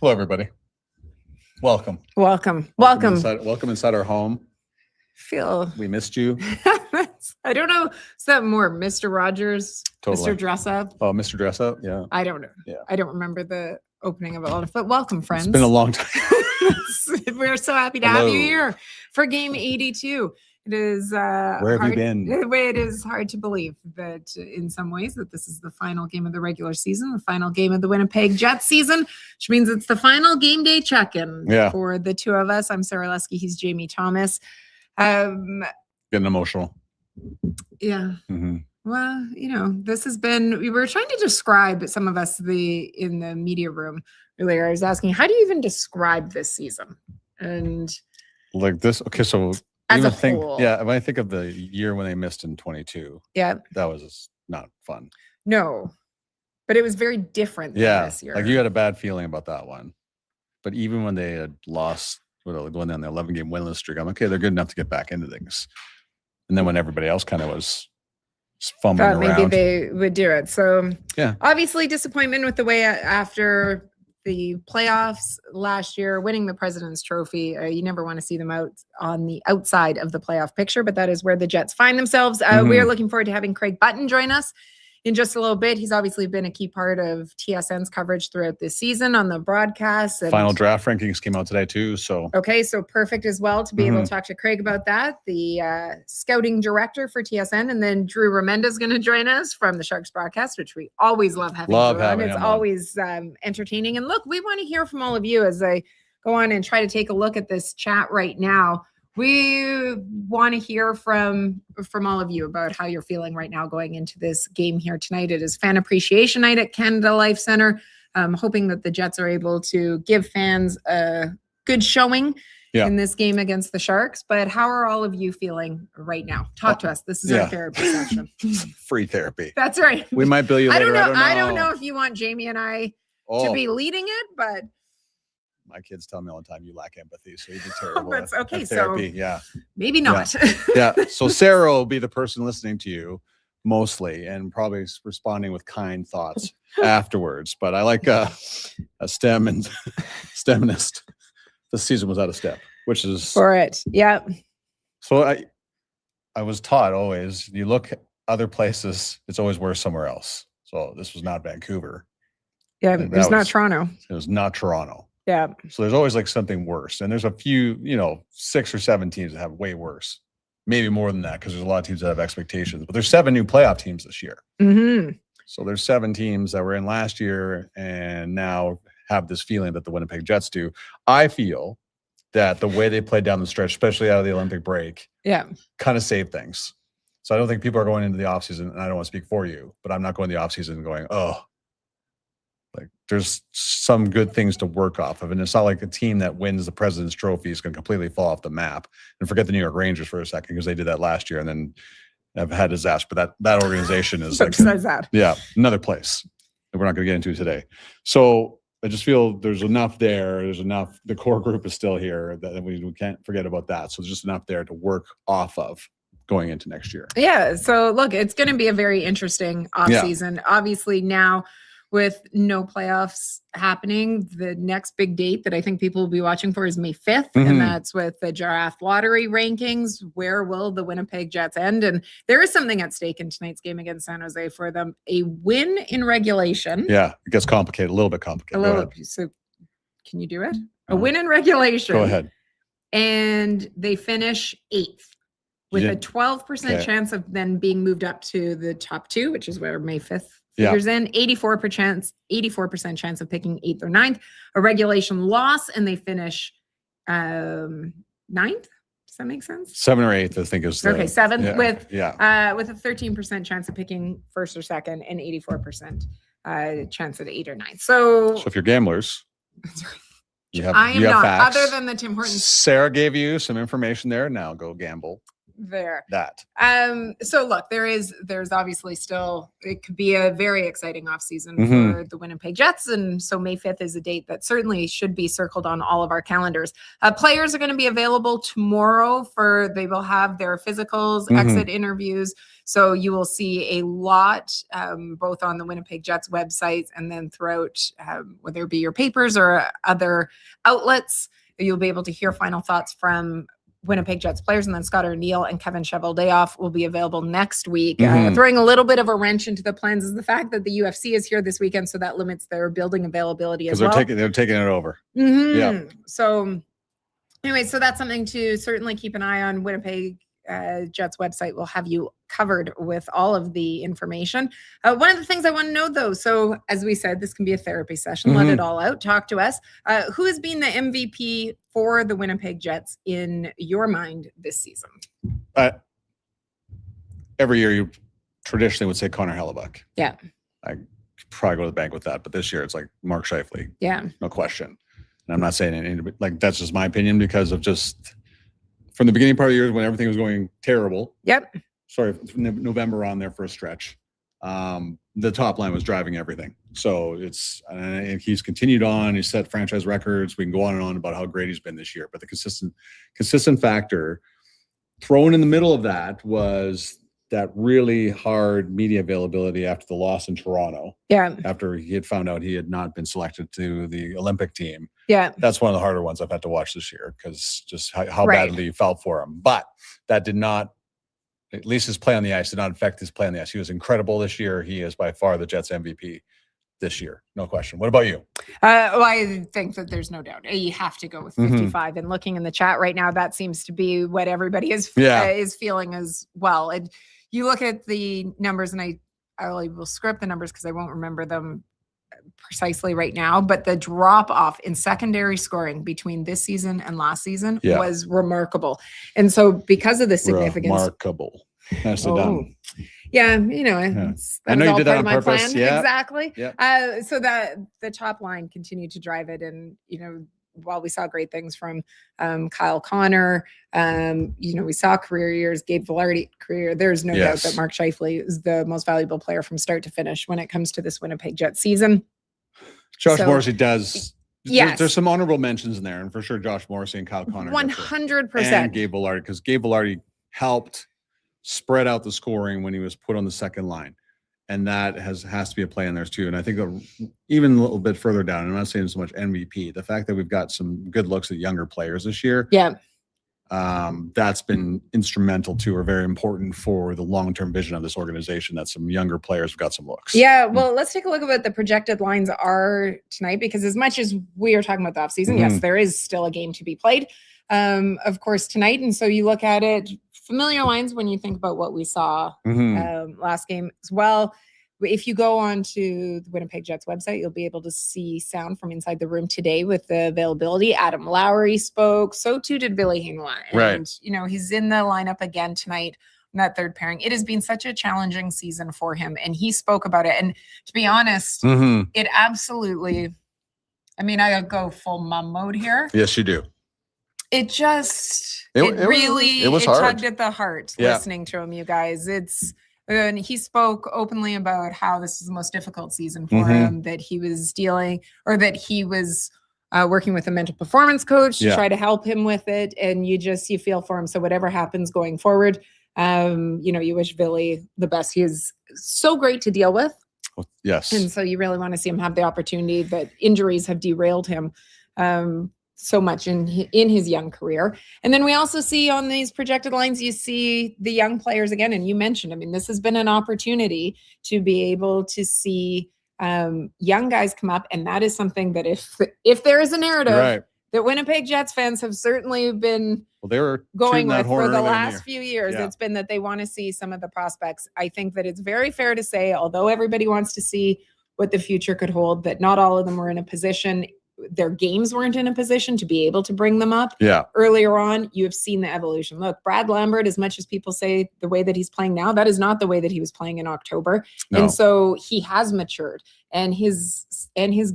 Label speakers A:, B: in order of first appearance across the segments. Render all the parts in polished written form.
A: Hello, everybody. Welcome.
B: Welcome.
A: Welcome inside our home. We missed you.
B: I don't know. Is that more Mr. Rogers,
A: Totally.
B: Mr. Dress Up?
A: Oh, Mr. Dress Up? Yeah.
B: I don't know.
A: Yeah.
B: I don't remember the opening of it, but welcome, friends.
A: It's been a long time.
B: We're so happy to have you here for game 82. It is
A: Where have you been?
B: It is hard to believe that in some ways that this is the final game of the regular season, the final game of the Winnipeg Jets season, which means it's the final game day check-in for the two of us. I'm Sara Lesky. He's Jamie Thomas.
A: Getting emotional.
B: Yeah.
A: Mm-hmm.
B: Well, this has been, we were trying to describe, some of us in the media room earlier. I was asking, how do you even describe this season? And
A: like this, okay, so
B: as a
A: whole. Yeah, when I think of the year when they missed in 22, that was not fun.
B: No, but it was very different than this year.
A: Like you had a bad feeling about that one. But even when they had lost, going down the 11-game winless streak, I'm okay, they're good enough to get back into things. And then when everybody else kind of was fumbling around,
B: maybe they would do it. So
A: yeah,
B: obviously disappointment with the way after the playoffs last year, winning the President's Trophy. You never want to see them out on the outside of the playoff picture, but that is where the Jets find themselves. We are looking forward to having Craig Button join us in just a little bit. He's obviously been a key part of TSN's coverage throughout this season on the broadcast.
A: Final draft rankings came out today too. So
B: perfect as well to be able to talk to Craig about that, the scouting director for TSN, and then Drew Remenda is going to join us from the Sharks broadcast, which we always love having. It's always entertaining. And look, we want to hear from all of you as I go on and try to take a look at this chat right now. We want to hear from all of you about how you're feeling right now going into this game here tonight. It is Fan Appreciation Night at Canada Life Center. I'm hoping that the Jets are able to give fans a good showing in this game against the Sharks. But how are all of you feeling right now? Talk to us. This is our therapy session.
A: Free therapy.
B: That's right.
A: We might bill you later.
B: I don't know if you want Jamie and I to be leading it, but
A: my kids tell me all the time you lack empathy, so you do terrible.
B: That's okay.
A: Therapy,
B: maybe not.
A: Yeah. So Sarah will be the person listening to you mostly, and probably responding with kind thoughts afterwards. But I like a STEMist. The season was out of step, which is
B: for it. Yeah.
A: So I was taught always, you look at other places, it's always worse somewhere else. So this was not Vancouver.
B: Yeah, it was not Toronto.
A: It was not Toronto.
B: Yeah.
A: So there's always like something worse. And there's a few, 6 or 7 teams that have way worse. Maybe more than that because there's a lot of teams that have expectations. But there's 7 new playoff teams this year.
B: Mm-hmm.
A: So there's 7 teams that were in last year and now have this feeling that the Winnipeg Jets do. I feel that the way they played down the stretch, especially out of the Olympic break, kind of saved things. So I don't think people are going into the offseason, and I don't want to speak for you, but I'm not going to the offseason going, like there's some good things to work off of. And it's not like a team that wins the President's Trophy is going to completely fall off the map. And forget the New York Rangers for a second because they did that last year and then have had disaster. But that organization is like another place that we're not going to get into today. So I just feel there's enough there. There's enough. The core group is still here that we can't forget about that. So there's just enough there to work off of going into next year.
B: Yeah. So look, it's going to be a very interesting offseason. Obviously now, with no playoffs happening, the next big date that I think people will be watching for is May 5th. And that's with the draft lottery rankings. Where will the Winnipeg Jets end? And there is something at stake in tonight's game against San Jose for them. A win in regulation.
A: Yeah, it gets complicated, a little bit complicated.
B: So can you do it? A win in regulation.
A: Go ahead. And
B: they finish 8th. With a 12% chance of then being moved up to the top 2, which is where May 5th figures in. 84% chance of picking 8th or 9th. A regulation loss, and they finish 9th. Does that make sense?
A: 7th or 8th, I think is the,
B: 7th with a 13% chance of picking 1st or 2nd, and 84% chance at 8th or 9th. So
A: if you're gamblers,
B: I am not. Facts. Other than the Tim Hortons.
A: Sarah gave you some information there. Now go gamble.
B: there.
A: That.
B: So look, there's obviously still, it could be a very exciting offseason for the Winnipeg Jets. And so May 5th is a date that certainly should be circled on all of our calendars. Players are going to be available tomorrow they will have their physicals, exit interviews. So you will see a lot, both on the Winnipeg Jets website and then throughout, whether it be your papers or other outlets, you'll be able to hear final thoughts from Winnipeg Jets players. And then Scott O'Neill and Kevin Cheveldayoff will be available next week. Throwing a little bit of a wrench into the plans is the fact that the UFC is here this weekend, so that limits their building availability as well.
A: They're taking it over.
B: Yeah. So anyway, so that's something to certainly keep an eye on. Winnipeg Jets website will have you covered with all of the information. One of the things I want to know, though, so as we said, this can be a therapy session. Let it all out. Talk to us. Who has been the MVP for the Winnipeg Jets in your mind this season?
A: Every year you traditionally would say Connor Hellebuck.
B: Yeah.
A: I probably go to the bank with that, but this year it's like Mark Scheifele.
B: Yeah.
A: No question. And I'm not saying anything, like that's just my opinion because of just from the beginning part of the year when everything was going terrible.
B: Yep.
A: Sorry, November on there for a stretch. The top line was driving everything. So and he's continued on. He's set franchise records. We can go on and on about how great he's been this year. But the consistent factor thrown in the middle of that was that really hard media availability after the loss in Toronto.
B: Yeah.
A: After he had found out he had not been selected to the Olympic team.
B: Yeah.
A: That's one of the harder ones I've had to watch this year because just how badly you felt for him. But that did not, at least his play on the ice did not affect his play on the ice. He was incredible this year. He is by far the Jets MVP this year. No question. What about you?
B: Well, I think that there's no doubt. You have to go with 55. And looking in the chat right now, that seems to be what everybody is feeling as well. And you look at the numbers, and I will script the numbers because I won't remember them precisely right now, but the drop off in secondary scoring between this season and last season was remarkable. And so because of the significance,
A: remarkable. Nicely done.
B: Yeah, you know, I know you did that on purpose. Yeah, exactly. Yeah. So that the top line continued to drive it, and you know, while we saw great things from Kyle Connor, you know, we saw career years, Gabe Vilardi career. There's no doubt that Mark Scheifele is the most valuable player from start to finish when it comes to this Winnipeg Jets season.
A: Josh Morrissey does. Yes. There's some honorable mentions in there, and for sure Josh Morrissey and Kyle Connor.
B: 100%.
A: And Gabe Vilardi, because Gabe Vilardi helped spread out the scoring when he was put on the second line. And that has to be a play in there too. And I think even a little bit further down, and I'm not saying so much MVP, the fact that we've got some good looks at younger players this year.
B: Yeah.
A: That's been instrumental too, or very important for the long-term vision of this organization, that some younger players have got some looks.
B: Yeah. Well, let's take a look at what the projected lines are tonight, because as much as we are talking about the offseason, yes, there is still a game to be played, of course, tonight. And so you look at it, familiar lines when you think about what we saw last game as well. If you go on to the Winnipeg Jets website, you'll be able to see sound from inside the room today with the availability. Adam Lowry spoke. So too did Ville Heinola. And, you know, he's in the lineup again tonight in that third pairing. It has been such a challenging season for him. And he spoke about it. And to be honest, it absolutely, I mean, I go full mom mode here.
A: Yes, you do.
B: It really tugged at the heart listening to him, you guys. And he spoke openly about how this is the most difficult season for him, that he was working with a mental performance coach to try to help him with it. And you feel for him. So whatever happens going forward, you know, you wish Ville the best. He is so great to deal with.
A: Yes.
B: And so you really want to see him have the opportunity, that injuries have derailed him so much in his young career. And then we also see on these projected lines, you see the young players again. And you mentioned, I mean, this has been an opportunity to be able to see young guys come up. And that is something that if there is a narrative that Winnipeg Jets fans have certainly been going with for the last few years, it's been that they want to see some of the prospects. I think that it's very fair to say, although everybody wants to see what the future could hold, that not all of them were in a position, their games weren't in a position to be able to bring them up earlier on. You have seen the evolution. Look, Brad Lambert, as much as people say the way that he's playing now, that is not the way that he was playing in October. No. And so he has matured, and his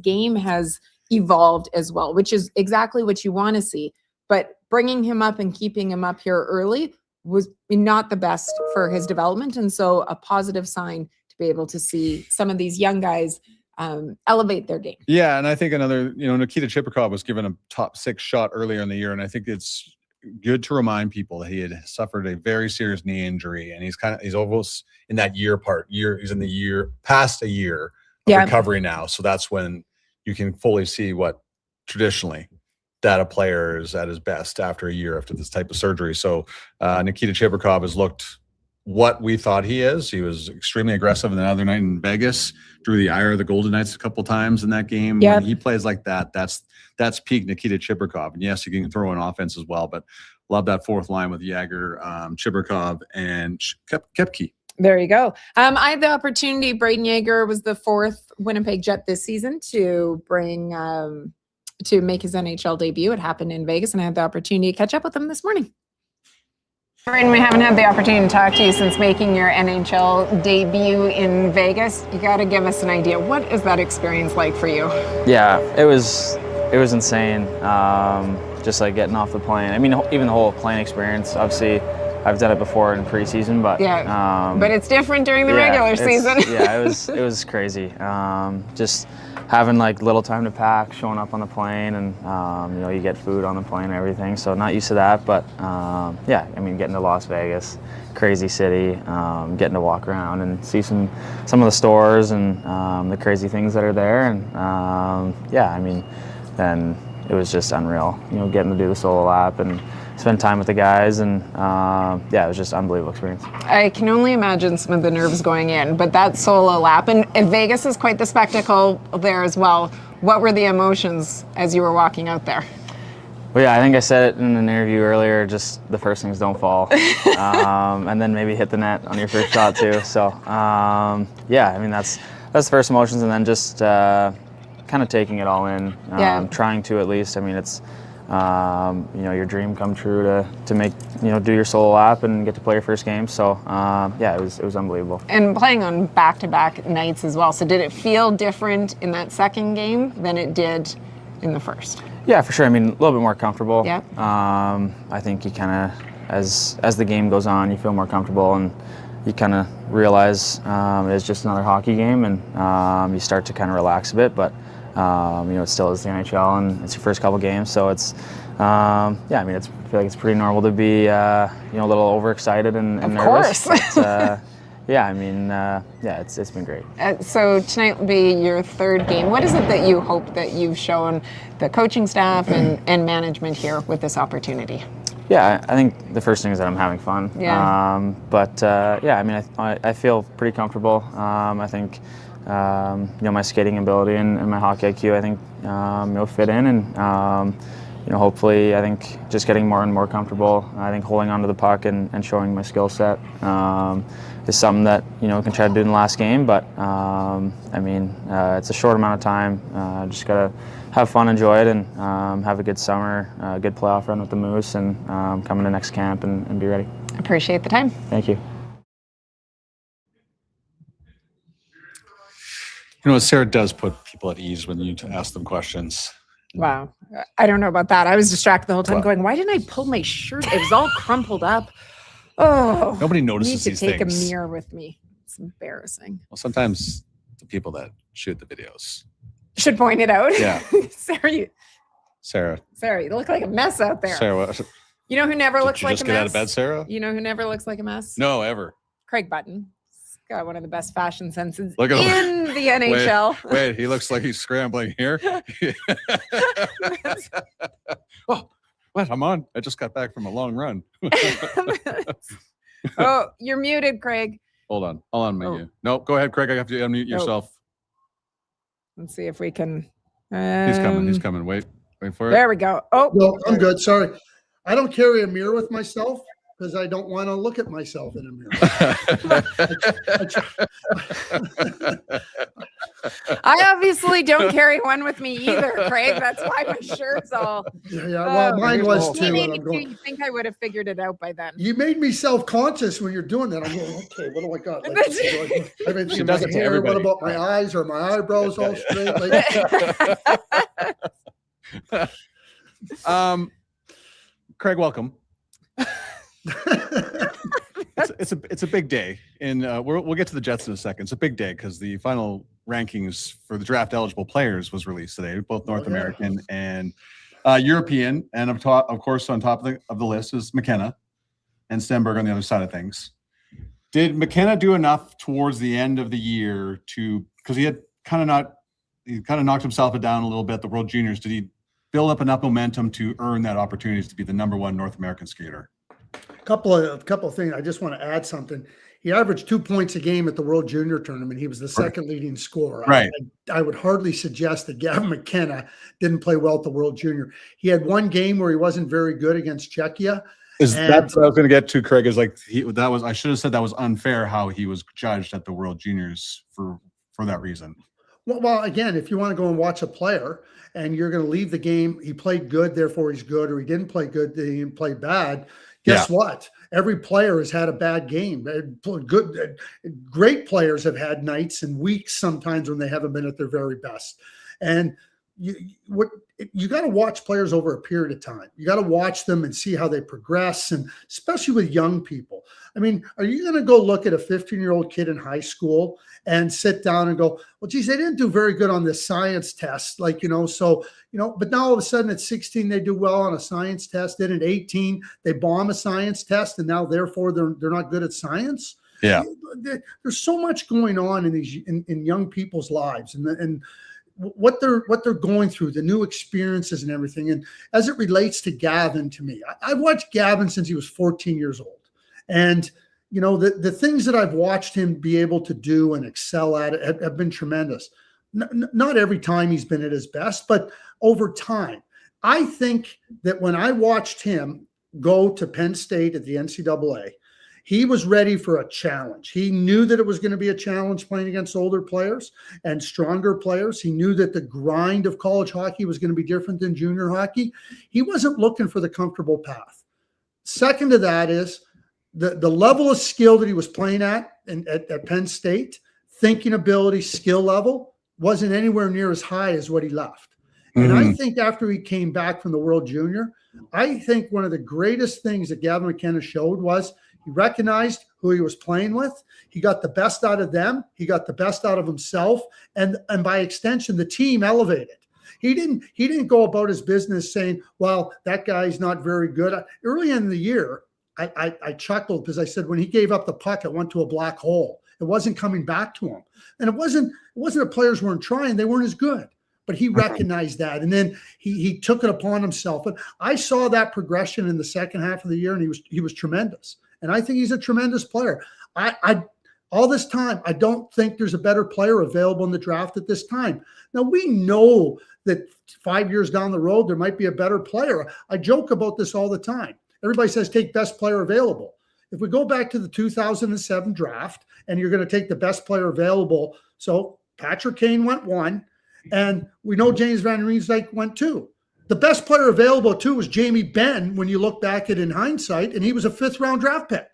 B: game has evolved as well, which is exactly what you want to see. But bringing him up and keeping him up here early was not the best for his development. And so a positive sign to be able to see some of these young guys elevate their game.
A: Yeah, and I think another, Nikita Chiprikov was given a top 6 shot earlier in the year, and I think it's good to remind people that he had suffered a very serious knee injury, and he's almost in that he's in the year past a year of recovery now. So that's when you can fully see what traditionally that a player is at his best after a year after this type of surgery. So Nikita Chiprikov has looked what we thought he is. He was extremely aggressive the other night in Vegas, drew the ire of the Golden Knights a couple times in that game. Yep. When he plays like that, that's peak Nikita Chiprikov. And yes, he can throw in offense as well, but love that fourth line with Yager, Chiprikov, and Kepke.
B: There you go. I had the opportunity. Braden Yager was the 4th Winnipeg Jet this season to bring to make his NHL debut. It happened in Vegas, and I had the opportunity to catch up with him this morning. Braden, we haven't had the opportunity to talk to you since making your NHL debut in Vegas. You got to give us an idea. What is that experience like for you?
C: Yeah, it was insane. Just like getting off the plane. I mean, even the whole plane experience. Obviously, I've done it before in preseason, but
B: but it's different during the regular season.
C: Yeah, it was crazy. Just having like little time to pack, showing up on the plane, and you get food on the plane and everything. So not used to that, but yeah, I mean, getting to Las Vegas, crazy city, getting to walk around and see some of the stores and the crazy things that are there, and yeah, I mean, then it was just unreal. Getting to do the solo lap and spend time with the guys, and yeah, it was just an unbelievable experience.
B: I can only imagine some of the nerves going in, but that solo lap, and Vegas is quite the spectacle there as well. What were the emotions as you were walking out there?
C: Well, yeah, I think I said it in an interview earlier, just the first things don't fall, and then maybe hit the net on your first shot too. So yeah, I mean, that's the first emotions, and then just kind of taking it all in, trying to at least. I mean, it's your dream come true to make, do your solo lap and get to play your first game. So yeah, it was unbelievable. And
B: playing on back-to-back nights as well. So did it feel different in that second game than it did in the first?
C: Yeah, for sure. I mean, a little bit more comfortable.
B: Yeah.
C: I think you kind of, as the game goes on, you feel more comfortable, and you kind of realize it's just another hockey game, and you start to kind of relax a bit, but it still is the NHL, and it's your first couple games, so it's yeah, I mean, I feel like it's pretty normal to be a little overexcited and nervous.
B: Of course.
C: But, yeah, I mean, yeah, it's been great.
B: So tonight will be your 3rd game. What is it that you hope that you've shown the coaching staff and management here with this opportunity?
C: Yeah, I think the first thing is that I'm having fun.
B: Yeah.
C: But yeah, I mean, I feel pretty comfortable. I think my skating ability and my hockey IQ, I think fit in, and hopefully, I think just getting more and more comfortable. I think holding onto the puck and showing my skill set is something that can try to do in the last game. But I mean, it's a short amount of time. Just gotta have fun, enjoy it, and have a good summer, a good playoff run with the Moose, and come into next camp and be ready.
B: Appreciate the time.
C: Thank you.
A: Sarah does put people at ease when you ask them questions.
B: Wow. I don't know about that. I was distracted the whole time going, why didn't I pull my shirt? It was all crumpled up. Oh.
A: Nobody notices these things.
B: I need to take a mirror with me. It's embarrassing.
A: Well, sometimes the people that shoot the videos
B: should point it out.
A: Yeah.
B: Sarah, you look like a mess out there.
A: Sarah, what?
B: You know who never looks like a mess?
A: Just get out of bed, Sarah?
B: You know who never looks like a mess?
A: No, ever.
B: Craig Button. He's got one of the best fashion senses
A: in
B: the NHL.
A: Wait, he looks like he's scrambling here. Oh, what? I'm on. I just got back from a long run.
B: Oh, you're muted, Craig.
A: Hold on. I'll unmute you. No, go ahead, Craig. I have to unmute yourself.
B: Let's see if we can.
A: He's coming. Wait for it.
B: There we go. Oh,
D: no, I'm good. Sorry. I don't carry a mirror with myself because I don't want to look at myself in a mirror.
B: I obviously don't carry one with me either, Craig. That's why my shirt's all.
D: Yeah. Well, mine was too.
B: You think I would have figured it out by then?
D: You made me self-conscious when you're doing that. I'm going, okay, what do I got? I've been thinking my hair. What about my eyes? Or my eyebrows all straight?
A: Craig, welcome. It's a big day, and we'll get to the Jets in a second. It's a big day because the final rankings for the draft eligible players was released today, both North American and European, and of course on top of the list is McKenna and Stenberg on the other side of things. Did McKenna do enough towards the end of the year because he kind of knocked himself down a little bit at the World Juniors? Did he build up enough momentum to earn that opportunity to be the #1 North American skater?
D: Couple of things. I just want to add something. He averaged 2 points a game at the World Junior Tournament. He was the second leading scorer.
A: Right.
D: I would hardly suggest that Gavin McKenna didn't play well at the World Junior. He had one game where he wasn't very good against Czechia.
A: That's what I was going to get to, Craig, is like I should have said that was unfair how he was judged at the World Juniors for that reason.
D: Well, again, if you want to go and watch a player and you're going to leave the game, he played good, therefore he's good, or he didn't play good, he didn't play bad. Guess what? Every player has had a bad game. Great players have had nights and weeks sometimes when they haven't been at their very best. And you got to watch players over a period of time. You got to watch them and see how they progress, and especially with young people. I mean, are you going to go look at a 15-year-old kid in high school and sit down and go, well, geez, they didn't do very good on this science test. But now all of a sudden at 16, they do well on a science test. Then at 18, they bomb a science test, and now therefore they're not good at science.
A: Yeah.
D: There's so much going on in young people's lives and what they're going through, the new experiences and everything. And as it relates to Gavin, to me, I've watched Gavin since he was 14 years old. And, the things that I've watched him be able to do and excel at have been tremendous. Not every time he's been at his best, but over time. I think that when I watched him go to Penn State at the NCAA, he was ready for a challenge. He knew that it was going to be a challenge playing against older players and stronger players. He knew that the grind of college hockey was going to be different than junior hockey. He wasn't looking for the comfortable path. Second to that is the level of skill that he was playing at Penn State, thinking ability, skill level, wasn't anywhere near as high as what he left. Mm-hmm. And I think after he came back from the World Junior, I think one of the greatest things that Gavin McKenna showed was he recognized who he was playing with. He got the best out of them. He got the best out of himself. And by extension, the team elevated. He didn't go about his business saying, well, that guy's not very good. Early in the year, I chuckled because I said when he gave up the puck, it went to a black hole. It wasn't coming back to him. And it wasn't that players weren't trying. They weren't as good. But he recognized that. And then he took it upon himself. And I saw that progression in the second half of the year, and he was tremendous. And I think he's a tremendous player. All this time, I don't think there's a better player available in the draft at this time. Now, we know that 5 years down the road, there might be a better player. I joke about this all the time. Everybody says take best player available. If we go back to the 2007 draft and you're going to take the best player available, so Patrick Kane went 1, and we know James Van Riemsdyk went 2. The best player available, too, was Jamie Benn when you look back at it in hindsight, and he was a 5th-round draft pick.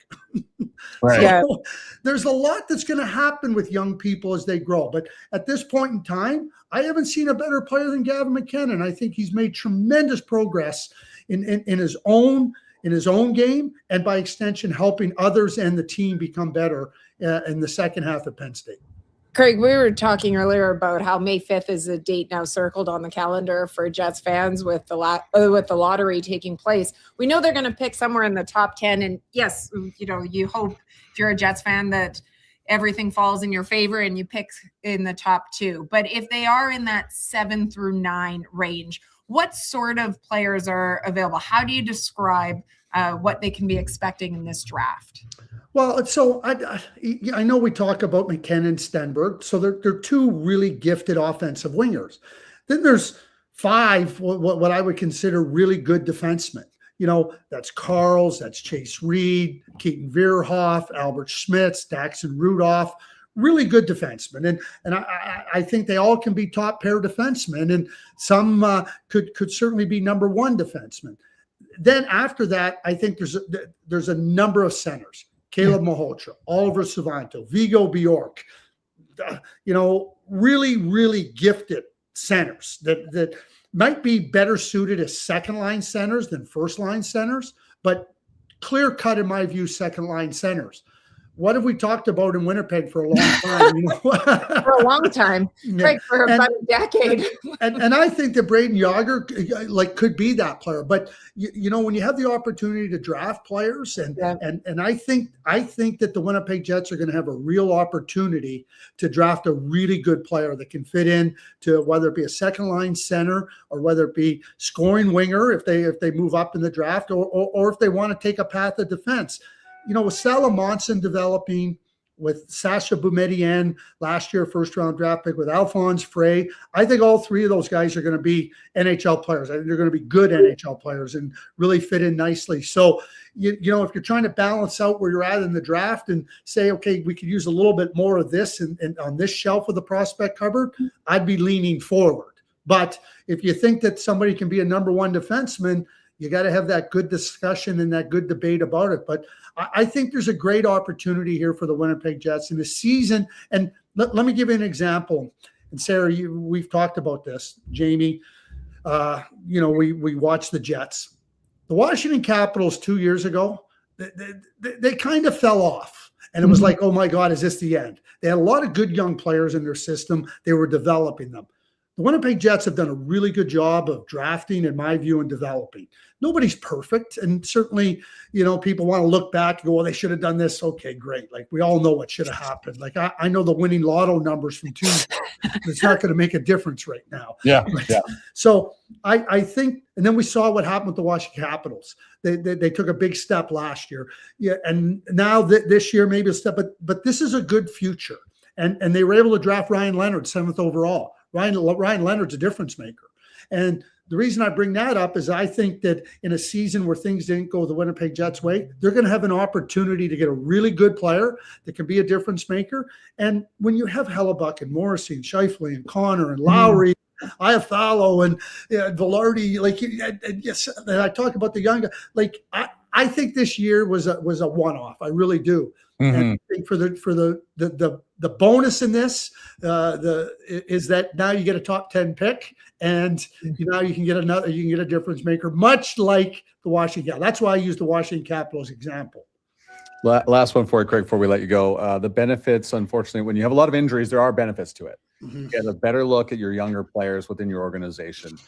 D: Right. So there's a lot that's going to happen with young people as they grow. But at this point in time, I haven't seen a better player than Gavin McKenna, and I think he's made tremendous progress in his own game, and by extension, helping others and the team become better in the second half of Penn State.
B: Craig, we were talking earlier about how May 5th is a date now circled on the calendar for Jets fans with the lottery taking place. We know they're going to pick somewhere in the top 10. And yes, you hope if you're a Jets fan that everything falls in your favor and you pick in the top 2. But if they are in that 7 through 9 range, what sort of players are available? How do you describe what they can be expecting in this draft?
D: Well, so I know we talk about McKenna and Stenberg, so they're 2 really gifted offensive wingers. Then there's 5 what I would consider really good defensemen. That's Carls, that's Chase Reed, Keaton Vierhoff, Albert Schmitz, Daxon Rudolph, really good defensemen. And I think they all can be top pair defensemen, and some could certainly be number 1 defensemen. Then after that, I think there's a number of centers. Caleb Malhotra, Oliver Savanto, Vigo Bjork, really, really gifted centers that might be better suited as second-line centers than first-line centers, but clear cut, in my view, second line centers. What have we talked about in Winnipeg for a long time? You know?
B: For a long time, right? For about a decade.
D: And I think that Braden Yager could be that player. But you know, when you have the opportunity to draft players, and I think that the Winnipeg Jets are going to have a real opportunity to draft a really good player that can fit in to whether it be a second line center or whether it be scoring winger if they move up in the draft, or if they want to take a path of defense. You know, with Salamonson developing, with Sasha Boumedienne last year, first-round draft pick, with Alphonse Frey, I think all three of those guys are going to be NHL players. I think they're going to be good NHL players and really fit in nicely. So, you know, if you're trying to balance out where you're at in the draft and say, okay, we could use a little bit more of this and on this shelf of the prospect cupboard, I'd be leaning forward. But if you think that somebody can be a number one defenseman, you got to have that good discussion and that good debate about it. But I think there's a great opportunity here for the Winnipeg Jets in the season. And let me give you an example. And Sarah, we've talked about this. Jamie, you know, we watched the Jets. The Washington Capitals 2 years ago, they kind of fell off. And it was like, oh my God, is this the end? They had a lot of good young players in their system. They were developing them. The Winnipeg Jets have done a really good job of drafting, in my view, and developing. Nobody's perfect. And certainly, you know, people want to look back and go, well, they should have done this. Okay, great. Like, we all know what should have happened. Like, I know the winning lotto numbers from Tuesday. It's not going to make a difference right now.
A: Yeah.
D: So I think, and then we saw what happened with the Washington Capitals. They took a big step last year. Yeah, and now this year, maybe a step, but this is a good future. And they were able to draft Ryan Leonard, 7th overall. Ryan Leonard's a difference maker. And the reason I bring that up is I think that in a season where things didn't go the Winnipeg Jets' way, they're going to have an opportunity to get a really good player that can be a difference maker. And when you have Hellebuck and Morrissey and Scheifele and Connor and Lowry, Iafallo and Velarde, like, yes, and I talk about the young guy. Like, I think this year was a one-off. I really do. And I think for the bonus in this is that now you get a top 10 pick, and now you can get a difference maker, much like the Washington. That's why I use the Washington Capitals example.
A: Last one for you, Craig, before we let you go. The benefits, unfortunately, when you have a lot of injuries, there are benefits to it. You get a better look at your younger players within your organization.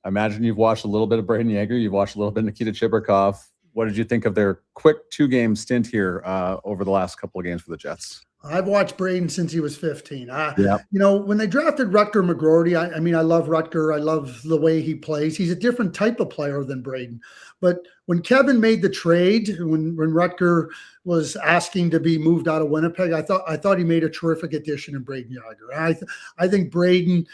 A: I imagine you've watched a little bit of Braden Yager. You've watched a little bit of Nikita Chibrikov. What did you think of their quick 2-game stint here over the last couple of games for the Jets?
D: I've watched Braden since he was 15. You know, when they drafted Rutger McGroarty, I mean, I love Rutger. I love the way he plays. He's a different type of player than Braden. But when Kevin made the trade, when Rutger was asking to be moved out of Winnipeg, I thought he made a terrific addition in Braden Yager. I think Braden,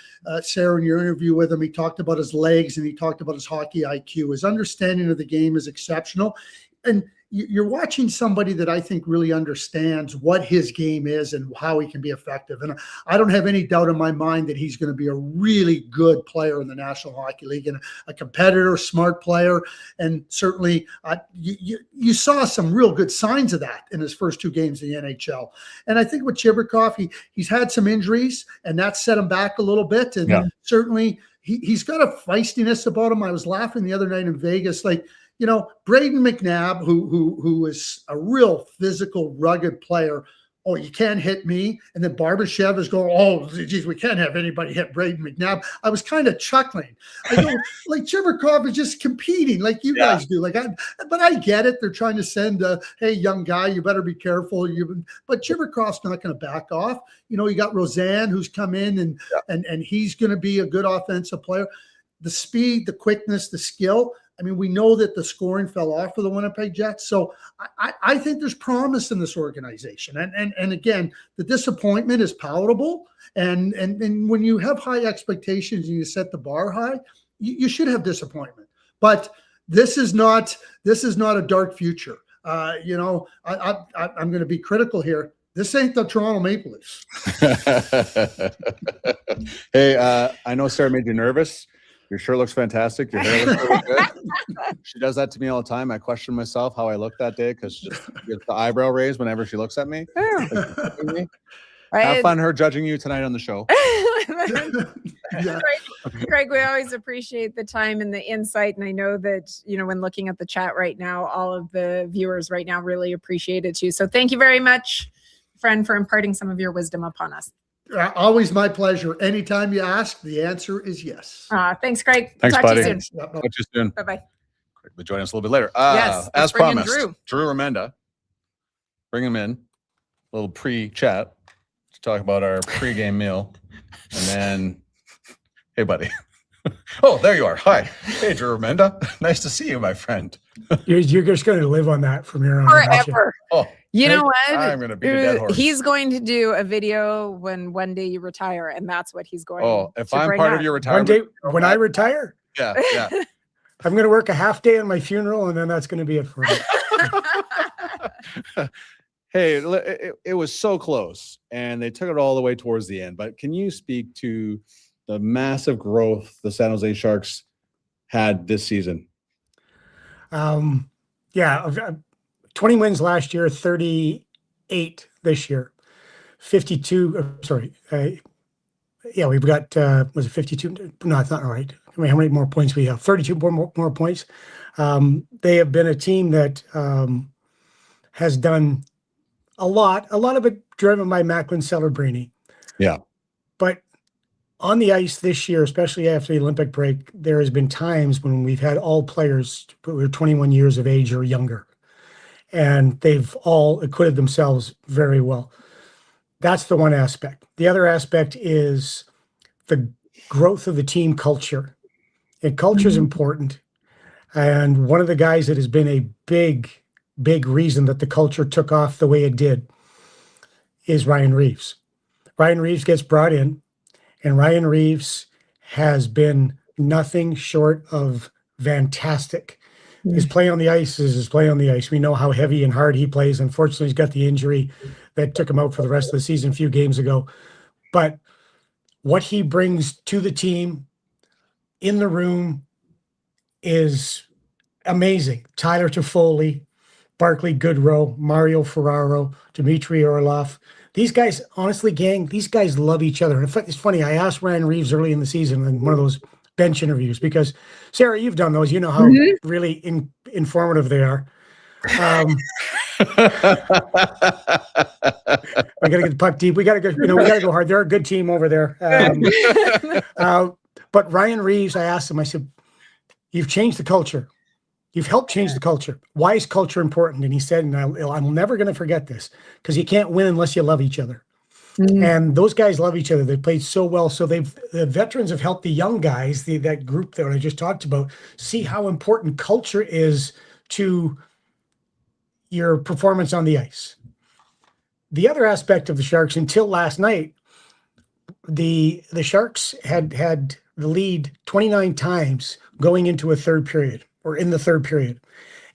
D: Sarah, in your interview with him, he talked about his legs and he talked about his hockey IQ. His understanding of the game is exceptional. And you're watching somebody that I think really understands what his game is and how he can be effective. And I don't have any doubt in my mind that he's going to be a really good player in the National Hockey League and a competitor, smart player. And certainly you saw some real good signs of that in his first 2 games in the NHL. And I think with Chibrikov, he's had some injuries, and that set him back a little bit. And certainly he's got a feistiness about him. I was laughing the other night in Vegas, like, you know, Braden McNabb, who is a real physical, rugged player. Oh, you can't hit me. And then Barbashev is going, oh, geez, we can't have anybody hit Braden McNabb. I was kind of chuckling. I go, like, Chibrikov is just competing like you guys do. But I get it. They're trying to send hey, young guy, you better be careful. But Chibrikov's not going to back off. You know, you got Roseanne who's come in and he's going to be a good offensive player. The speed, the quickness, the skill. I mean, we know that the scoring fell off for the Winnipeg Jets. So I think there's promise in this organization. And again, the disappointment is palatable. And when you have high expectations and you set the bar high, you should have disappointment. But this is not a dark future. You know, I'm going to be critical here. This ain't the Toronto Maple Leafs.
A: Hey, I know Sarah made you nervous. Your shirt looks fantastic. Your hair looks really good. She does that to me all the time. I question myself how I look that day because she gets the eyebrow raised whenever she looks at me. Have fun her judging you tonight on the show.
D: Yeah.
B: Craig, we always appreciate the time and the insight. And I know that, when looking at the chat right now, all of the viewers right now really appreciate it too. So thank you very much, friend, for imparting some of your wisdom upon us.
D: Always my pleasure. Anytime you ask, the answer is yes.
B: Thanks, Craig.
A: Thanks,
B: Talk
A: buddy.
B: to you soon.
A: Talk to you soon.
B: Bye-bye.
A: Craig will join us a little bit later.
B: Yes,
A: as promised,
B: Drew
A: Remenda. Bring him in. A little pre-chat to talk about our pre-game meal. And then, hey, buddy. Oh, there you are. Hi. Hey, Drew Remenda. Nice to see you, my friend.
E: You're just going to live on that from here on.
B: Forever.
A: Oh,
B: you know what?
A: I'm going to beat a dead horse.
B: He's going to do a video when one day you retire, and that's what he's going
A: to if I'm part of your retirement.
E: One day when I retire?
A: Yeah.
E: I'm going to work a half day on my funeral, and then that's going to be it for me.
A: Hey, it was so close, and they took it all the way towards the end. But can you speak to the massive growth the San Jose Sharks had this season? 20
E: wins last year, 38 this year, 52. We've got was it 52? No, it's not right. I mean, how many more points we have? 32 more points. They have been a team that has done a lot of it driven by Macklin Celebrini.
A: Yeah.
E: But on the ice this year, especially after the Olympic break, there has been times when we've had all players who are 21 years of age or younger, and they've all acquitted themselves very well. That's the one aspect. The other aspect is the growth of the team culture. And culture is important. And one of the guys that has been a big reason that the culture took off the way it did is Ryan Reeves. Ryan Reeves gets brought in, and Ryan Reeves has been nothing short of fantastic. His play on the ice is his play on the ice. We know how heavy and hard he plays. Unfortunately, he's got the injury that took him out for the rest of the season a few games ago. But what he brings to the team in the room is amazing. Tyler Toffoli, Barclay Goodrow, Mario Ferraro, Dmitry Orlov. These guys, honestly, gang, these guys love each other. And it's funny, I asked Ryan Reeves early in the season in one of those bench interviews, because, Sarah, you've done those. You know how really informative they are. I got to get the puck deep. We got to go. We got to go hard. They're a good team over there. But Ryan Reeves, I asked him. I said, "You've changed the culture. You've helped change the culture. Why is culture important?" And he said, and I'm never going to forget this, because you can't win unless you love each other. And those guys love each other. They played so well. So the veterans have helped the young guys, that group that I just talked about, see how important culture is to your performance on the ice. The other aspect of the Sharks, until last night, the Sharks had the lead 29 times going into a third period, or in the third period.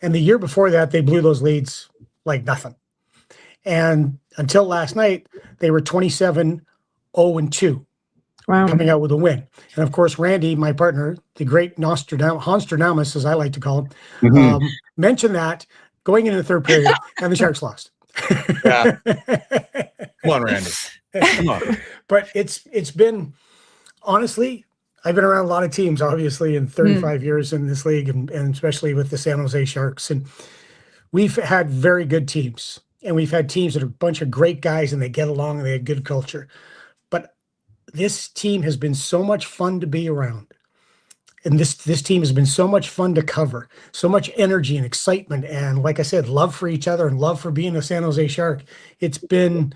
E: And the year before that, they blew those leads like nothing. And until last night, they were 27-0-2, coming out with a win. And of course, Randy, my partner, the great Nostradamus, as I like to call him, mentioned that going into the third period, and the Sharks lost.
A: Yeah. Come on, Randy. Come on.
E: But it's been, honestly, I've been around a lot of teams, obviously, in 35 years in this league, and especially with the San Jose Sharks. And we've had very good teams. And we've had teams that are a bunch of great guys, and they get along, and they had good culture. But this team has been so much fun to be around. And this team has been so much fun to cover, so much energy and excitement. And like I said, love for each other and love for being a San Jose Shark. It's been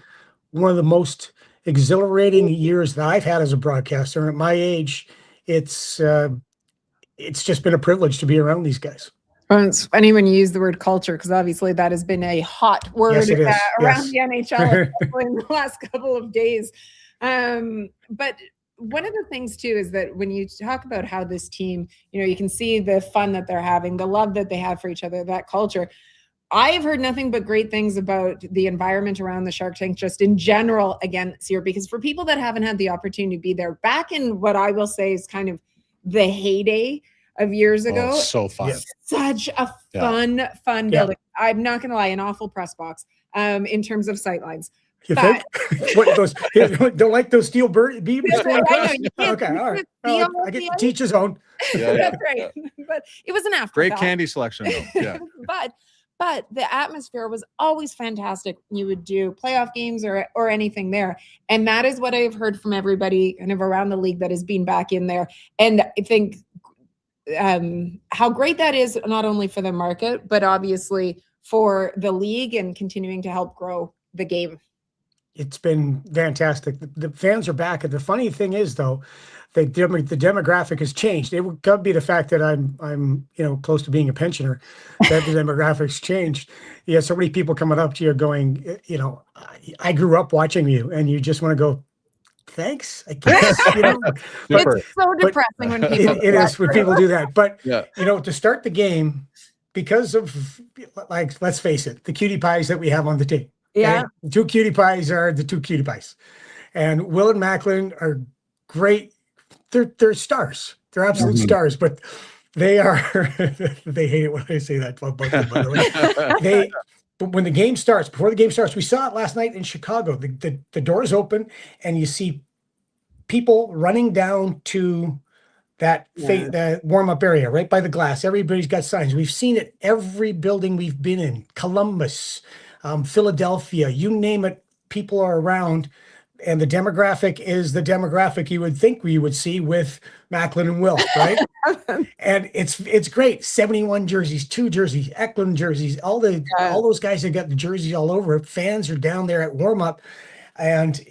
E: one of the most exhilarating years that I've had as a broadcaster. And at my age, it's just been a privilege to be around these guys.
B: Well, it's funny when you use the word culture, because obviously that has been a hot word around the NHL in the last couple of days. But one of the things too is that when you talk about how this team, you can see the fun that they're having, the love that they have for each other, that culture. I have heard nothing but great things about the environment around the Shark Tank, just in general, again, Sierra, because for people that haven't had the opportunity to be there, back in what I will say is kind of the heyday of years ago.
A: Oh, so fun.
B: Such a fun building. I'm not going to lie, an awful press box in terms of sightlines.
E: You think? What those don't like those steel beams going across? Okay, all right. I get to teach his own.
B: That's right. But it was an afterthought.
A: Great candy selection, though. Yeah.
B: But the atmosphere was always fantastic. You would do playoff games or anything there. And that is what I've heard from everybody kind of around the league that has been back in there. And I think how great that is, not only for the market, but obviously for the league and continuing to help grow the game.
E: It's been fantastic. The fans are back. And the funny thing is, though, the demographic has changed. It could be the fact that I'm close to being a pensioner, that the demographics changed. You have so many people coming up to you going, I grew up watching you, and you just want to go, thanks, I guess.
B: It's so depressing when people
E: it is when people do that. But to start the game, because of, like, let's face it, the cutie pies that we have on the team.
B: Yeah.
E: Okay? The two cutie pies are the two cutie pies. And Will and Macklin are great. They're stars. They're absolute stars, but they are, they hate it when I say that about them, by the way. But when the game starts, before the game starts, we saw it last night in Chicago. The doors open and you see people running down to that warm-up area right by the glass. Everybody's got signs. We've seen it every building we've been in. Columbus, Philadelphia, you name it, people are around. And the demographic is the demographic you would think we would see with Macklin and Will, right? And it's great. 71 jerseys, 2 jerseys, Eklund jerseys, all those guys have got the jerseys all over. Fans are down there at warm-up, and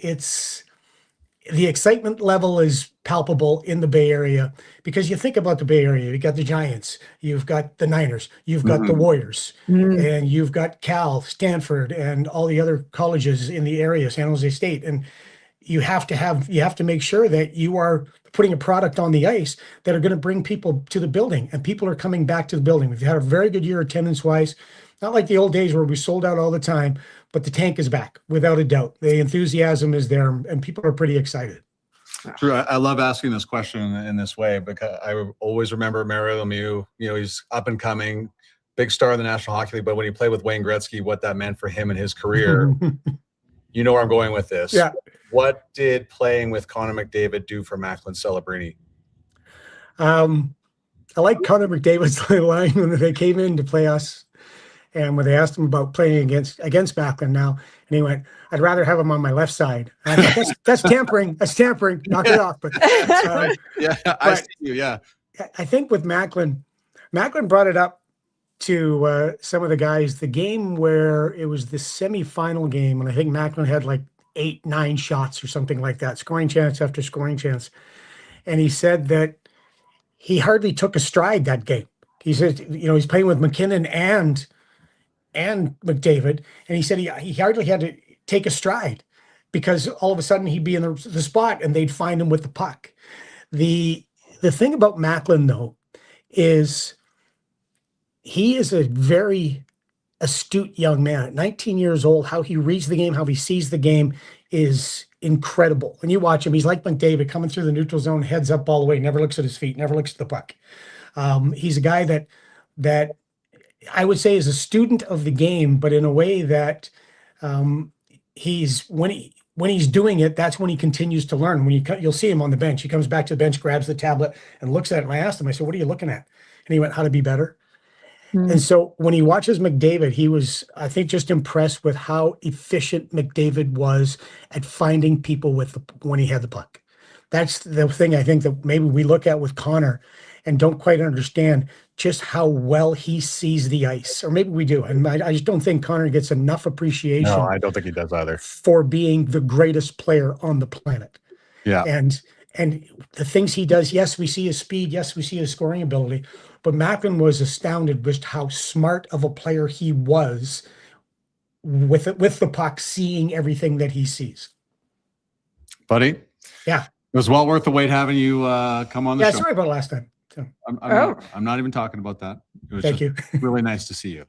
E: the excitement level is palpable in the Bay Area, because you think about the Bay Area, you've got the Giants, you've got the Niners, you've got the Warriors, and you've got Cal, Stanford, and all the other colleges in the area, San Jose State. And you have to make sure that you are putting a product on the ice that are going to bring people to the building, and people are coming back to the building. We've had a very good year attendance-wise, not like the old days where we sold out all the time, but the tank is back without a doubt. The enthusiasm is there, and people are pretty excited.
A: True. I love asking this question in this way, because I always remember Mario Lemieux. He's up and coming, big star in the National Hockey League, but when he played with Wayne Gretzky, what that meant for him and his career. You know where I'm going with this.
E: Yeah.
A: What did playing with Connor McDavid do for Macklin Celebrini?
E: I like Connor McDavid's line when they came in to play us, and when they asked him about playing against Macklin now, and he went, "I'd rather have him on my left side." And I thought, that's tampering. That's tampering. Knock it off. But
A: I see you. Yeah.
E: I think with Macklin brought it up to some of the guys. The game where it was the semifinal game, and I think Macklin had like 8-9 shots or something like that, scoring chance after scoring chance, and he said that he hardly took a stride that game. He said, he's playing with McKinnon and McDavid, and he said he hardly had to take a stride, because all of a sudden he'd be in the spot and they'd find him with the puck. The thing about Macklin, though, is he is a very astute young man. At 19 years old, how he reads the game, how he sees the game is incredible. When you watch him, he's like McDavid, coming through the neutral zone, heads up all the way, never looks at his feet, never looks at the puck. He's a guy that I would say is a student of the game, but in a way that when he's doing it, that's when he continues to learn. When you'll see him on the bench, he comes back to the bench, grabs the tablet, and looks at it. And I asked him, I said, "What are you looking at?" And he went, "How to be better." And so when he watches McDavid, he was, I think, just impressed with how efficient McDavid was at finding people when he had the puck. That's the thing I think that maybe we look at with Connor and don't quite understand just how well he sees the ice. Or maybe we do. And I just don't think Connor gets enough appreciation.
A: No, I don't think he does either.
E: For being the greatest player on the planet.
A: Yeah.
E: And the things he does, yes, we see his speed. Yes, we see his scoring ability. But Macklin was astounded with how smart of a player he was with the puck, seeing everything that he sees.
A: Buddy?
E: Yeah.
A: It was well worth the wait having you come on the show.
E: Yeah, sorry about last time. So.
A: I'm not even talking about that. It was
E: Thank you.
A: Really nice to see you.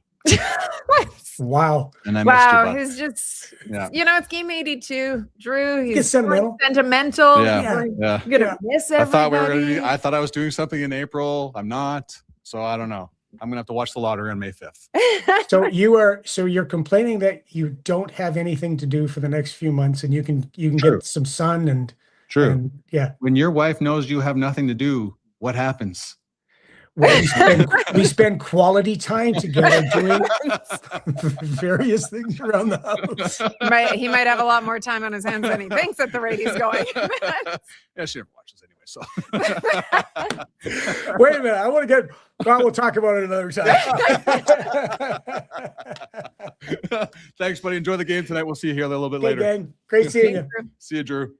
E: Wow.
A: And I missed you,
B: he's just, it's game 82. Drew, he's
E: sentimental.
B: Yeah.
A: Yeah.
B: You're going to miss everybody.
A: I thought I was doing something in April. I'm not. So I don't know. I'm gonna have to watch the lottery on May 5th.
E: So you're complaining that you don't have anything to do for the next few months, and you can get some sun and
A: True.
E: And, yeah.
A: When your wife knows you have nothing to do, what happens?
E: Well, we spend quality time together doing various things around the house.
B: He might have a lot more time on his hands than he thinks at the rate he's going.
A: Yeah, she never watches anyway. So
E: wait a minute, I want to get. Well, we'll talk about it another
A: time. Thanks, buddy. Enjoy the game tonight. We'll see you here a little bit later.
E: Gang. Great seeing you.
A: See you, Drew.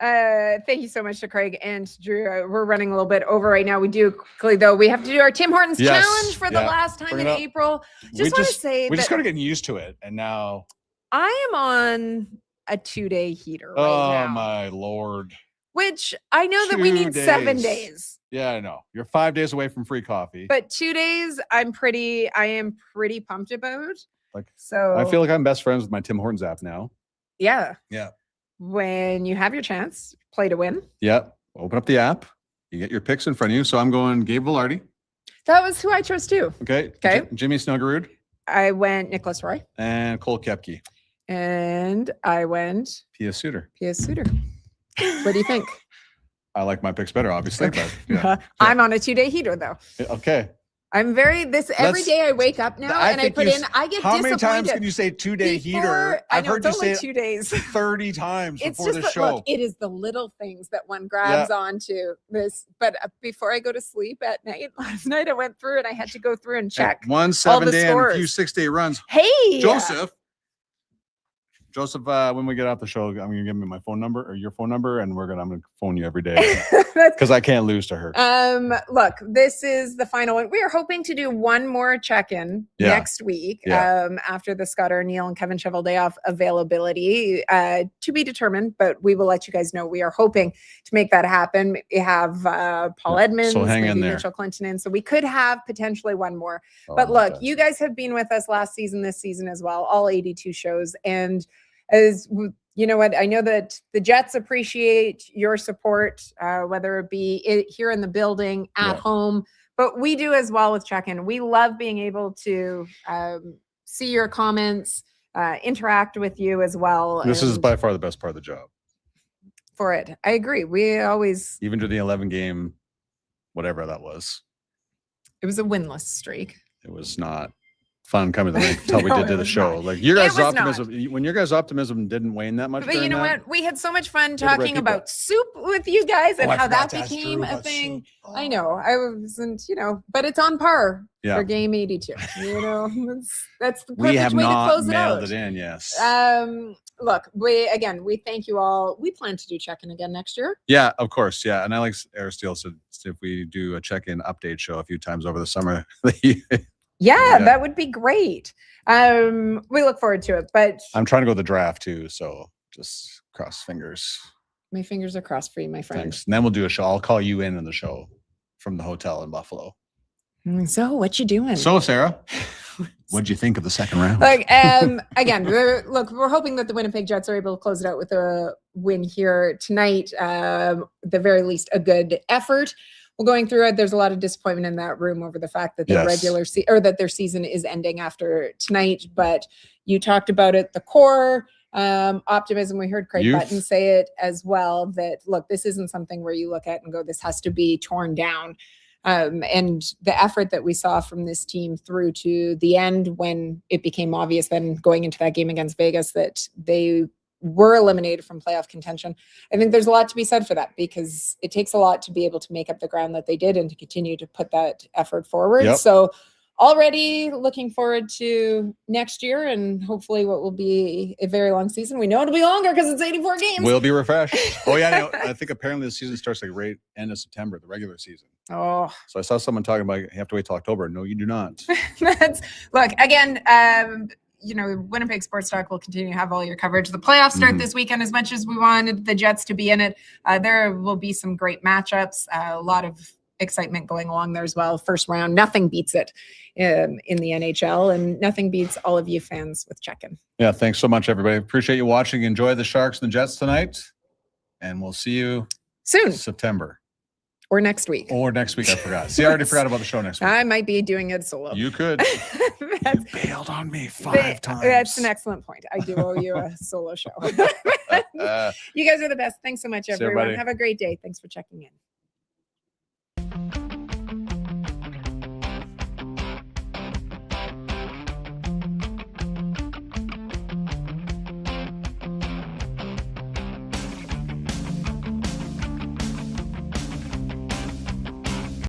B: Thank you so much to Craig and Drew. We're running a little bit over right now. We do quickly though. We have to do our Tim Hortons challenge for the last time in April.
A: Just want to say we just got to get used to it, and now
B: I am on a 2-day heater. Right now,
A: my Lord!
B: Which I know that we need 7 days.
A: Yeah, I know. You're 5 days away from free coffee,
B: but 2 days, I am pretty pumped about. So
A: I feel like I'm best friends with my Tim Hortons app now.
B: Yeah.
A: Yeah.
B: When you have your chance, play to win.
A: Yep. Open up the app. You get your picks in front of you. So I'm going Gabe Velarde.
B: That was who I chose too.
A: Okay. Jimmy Snuggerud.
B: I went Nicholas Roy.
A: And Cole Koepke.
B: And I went
A: P.S. Suter.
B: What do you think?
A: I like my picks better, obviously.
B: Okay.
A: But yeah.
B: I'm on a 2-day heater though.
A: Okay.
B: I'm every day I wake up now and I put in, I get
A: how
B: disappointed.
A: Many times can you say 2-day heater?
B: I've heard you say 2 days.
A: 30 times before the show.
B: Look, it is the little things that one grabs onto this. But before I go to sleep at night, last night I went through and I had to go through and check
A: 1 7-day and a few 6-day runs.
B: Hey,
A: Joseph, when we get off the show, I'm going to give me my phone number or your phone number, and I'm going to phone you every day because I can't lose to her.
B: Look, this is the final one. We are hoping to do one more check-in next week after the Scott O'Neill and Kevin Cheval day off availability to be determined, but we will let you guys know. We are hoping to make that happen. We have Paul Edmonds,
A: so hang in there.
B: Mitchell Clinton in, so we could have potentially one more. But look, you guys have been with us last season, this season as well, all 82 shows, and as you know what, I know that the Jets appreciate your support, whether it be here in the building, at home, but we do as well with check-in. We love being able to see your comments, interact with you as well.
A: This is by far the best part of the job.
B: For it, I agree. We always
A: even to the 11 game, whatever that was.
B: It was a winless streak.
A: It was not fun coming to until we did to the show. Not. Like your guys' optimism, when your guys' optimism didn't wane that much.
B: But you know what? We had so much fun talking about soup with you guys and how that became a thing. Oh. I know. I wasn't, but it's on par for game 82. That's the perfect way to close it out.
A: We have not mailed it in, yes.
B: Look, we thank you all. We plan to do check-in again next year.
A: Yeah, of course. Yeah. And I like Aristotle said, if we do a check-in update show a few times over the summer,
B: Yeah, that would be great. We look forward to it, but
A: I'm trying to go to the draft too, so just cross fingers.
B: My fingers are crossed for you, my friend.
A: Thanks. And then we'll do a show. I'll call you in the show from the hotel in Buffalo.
B: So what you doing?
A: So Sarah, what'd you think of the second round?
B: Again, we're hoping that the Winnipeg Jets are able to close it out with a win here tonight. The very least, a good effort. Well, going through it, there's a lot of disappointment in that room over the fact that that their season is ending after tonight. But you talked about it, the core optimism. We heard Craig Button say it as well, that look, this isn't something where you look at and go, this has to be torn down. And the effort that we saw from this team through to the end, when it became obvious then going into that game against Vegas that they were eliminated from playoff contention. I think there's a lot to be said for that, because it takes a lot to be able to make up the ground that they did and to continue to put that effort forward. Yep. So already looking forward to next year and hopefully what will be a very long season. We know it'll be longer because it's 84 games.
A: We'll be refreshed. Oh yeah, I think apparently the season starts like right end of September, the regular season.
B: Oh,
A: so I saw someone talking about you have to wait till October. No, you do not.
B: Look again. Winnipeg Sports Talk will continue to have all your coverage. The playoffs start this weekend. As much as we wanted the Jets to be in it, there will be some great matchups. A lot of excitement going along there as well. First round, nothing beats it in the NHL, and nothing beats all of you fans with check-in.
A: Yeah, thanks so much, everybody. Appreciate you watching. Enjoy the Sharks and the Jets tonight, and we'll see you
B: soon.
A: September.
B: Or next week.
A: I forgot. See, I already forgot about the show next week.
B: I might be doing it solo.
A: You could. You bailed on me 5 times.
B: That's an excellent point. I do owe you a solo show. You guys are the best. Thanks so much, everyone. Have a great day. Thanks for checking in.